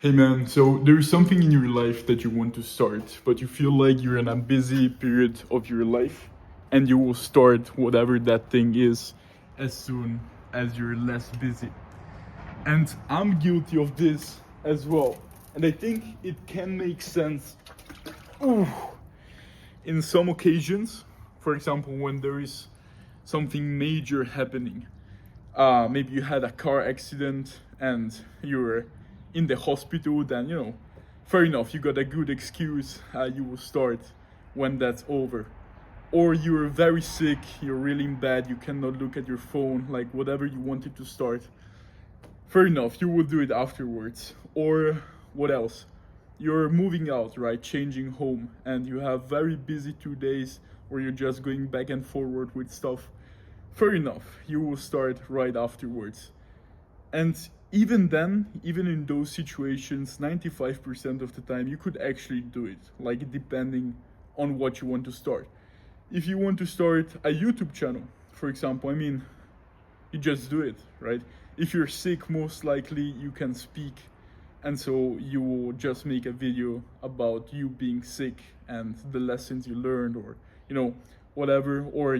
Hey man, so there's something in your life that you want to start, but you feel like you're in a busy period of your life and you will start whatever that thing is as soon as you're less busy. And I'm guilty of this as well. And I think it can make sense ooh, in some occasions. For example, when there is something major happening. Maybe you had a car accident and you're in the hospital, then fair enough, you got a good excuse. You will start when that's over. Or you're very sick, you're really in bed, you cannot look at your phone, like whatever you wanted to start. Fair enough, you will do it afterwards. Or what else? You're moving out, right? Changing home, and you have very busy 2 days where you're just going back and forward with stuff. Fair enough, you will start right afterwards. And even then, even in those situations, 95% of the time, you could actually do it, like depending on what you want to start. If you want to start a YouTube channel, for example, you just do it, right? If you're sick, most likely you can speak, and so you will just make a video about you being sick and the lessons you learned, or whatever, or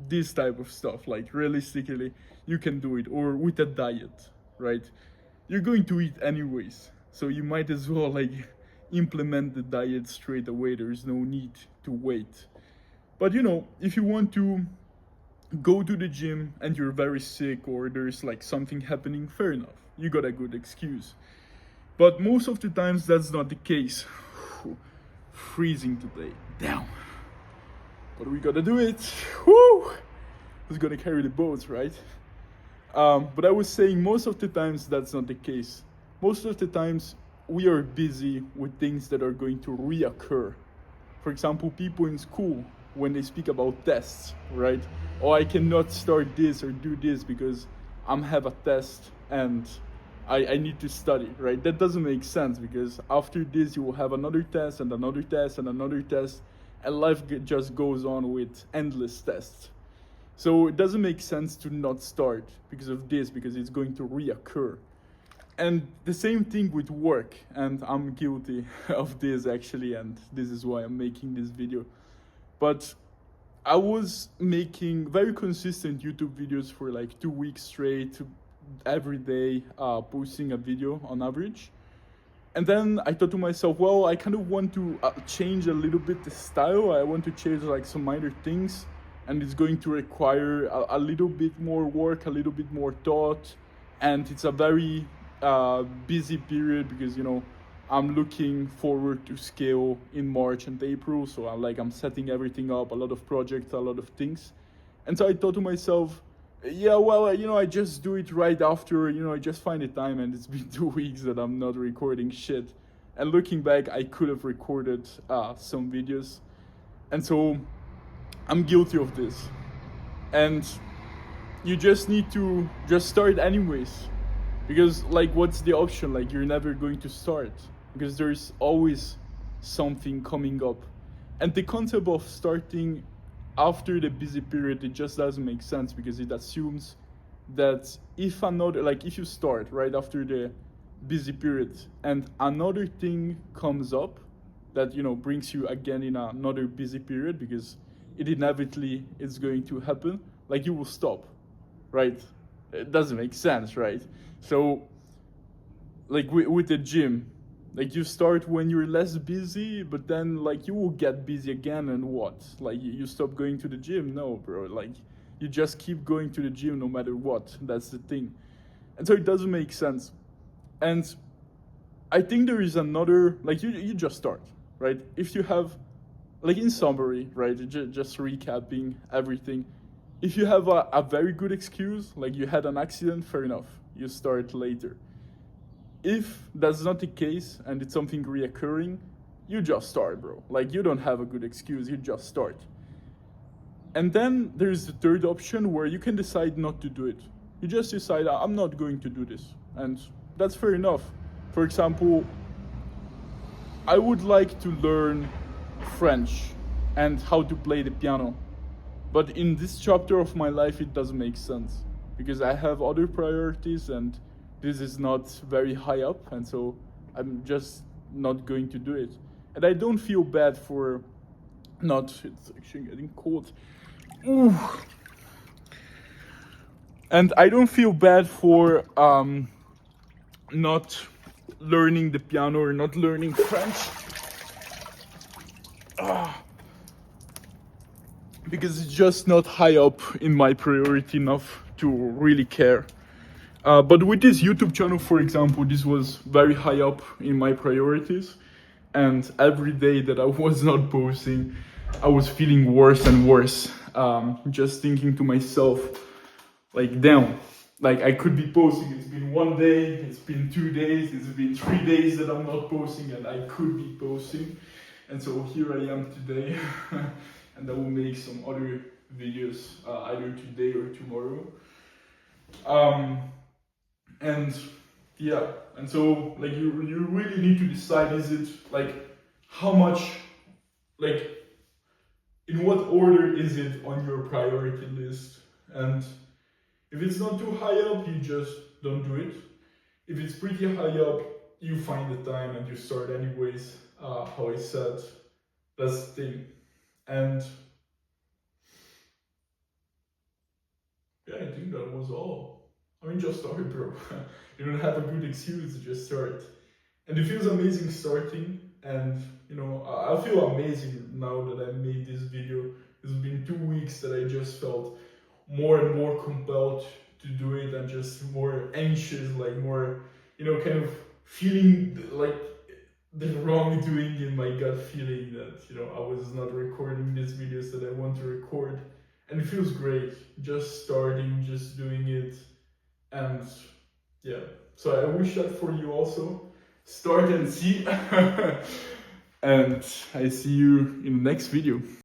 this type of stuff. Like realistically, you can do it. Or with a diet, right? You're going to eat anyways, so you might as well like implement the diet straight away. There's no need to wait. But if you want to go to the gym and you're very sick, or there's like something happening, fair enough, you got a good excuse. But most of the times that's not the case. Freezing today, damn. But we gotta do it. Woo! Who's gonna carry the boats, right? But I was saying, most of the times that's not the case. Most of the times we are busy with things that are going to reoccur. For example, people in school, when they speak about tests, right? Oh, I cannot start this or do this because I have a test and I need to study, right? That doesn't make sense, because after this you will have another test and another test and another test, and life just goes on with endless tests. So it doesn't make sense to not start because of this, because it's going to reoccur. And the same thing with work, and I'm guilty of this actually, and this is why I'm making this video. But I was making very consistent YouTube videos for like 2 weeks straight, every day, posting a video on average. And then I thought to myself, well, I kind of want to change a little bit the style. I want to change like some minor things, and it's going to require a little bit more work, a little bit more thought, and it's a very busy period because I'm looking forward to scale in March and April. So I'm setting everything up, a lot of projects, a lot of things. And so I thought to myself, yeah, well, I just do it right after, I just find the time, and it's been 2 weeks that I'm not recording shit. And looking back, I could have recorded some videos. And so I'm guilty of this. And you just need to just start anyways. Because what's the option? You're never going to start, because there's always something coming up. And the concept of starting after the busy period, it just doesn't make sense, because it assumes that if you start right after the busy period and another thing comes up that brings you again in another busy period, because it inevitably is going to happen, you will stop, right? It doesn't make sense, right? So with the gym, you start when you're less busy, but then you will get busy again, and what? You stop going to the gym? No, bro. You just keep going to the gym no matter what. That's the thing. And so it doesn't make sense. And I think there is another, you just start, right? If you have, in summary, right, just recapping everything, if you have a very good excuse, you had an accident, fair enough, you start later. If that's not the case and it's something reoccurring, you just start, bro. You don't have a good excuse, you just start. And then there's the third option, where you can decide not to do it. You just decide, I'm not going to do this. And that's fair enough. For example, I would like to learn French and how to play the piano. But in this chapter of my life, it doesn't make sense, because I have other priorities, and this is not very high up, and so I'm just not going to do it. And I don't feel bad for not, it's actually getting cold. Ooh. And I don't feel bad for not learning the piano or not learning French. Because it's just not high up in my priority enough to really care. But with this YouTube channel, for example, this was very high up in my priorities. And every day that I was not posting, I was feeling worse and worse. Just thinking to myself, like, damn, like I could be posting. It's been 1 day, it's been 2 days, it's been 3 days that I'm not posting, and I could be posting. And so here I am today, and I will make some other videos either today or tomorrow. And yeah, and so like you really need to decide, is it like how much, like in what order is it on your priority list? And if it's not too high up, you just don't do it. If it's pretty high up, you find the time and you start anyways. How I said, that's the thing. And yeah, I think that was all. I mean, just start, bro. You don't have a good excuse, just start. And it feels amazing starting. And you know, I feel amazing now that I made this video. It's been 2 weeks that I just felt more and more compelled to do it, and just more anxious, like more, you know, kind of feeling like the wrongdoing in my gut feeling that, you know, I was not recording these videos that I want to record. And it feels great just starting, just doing it. And yeah, so I wish that for you also. Start and see. And I see you in the next video.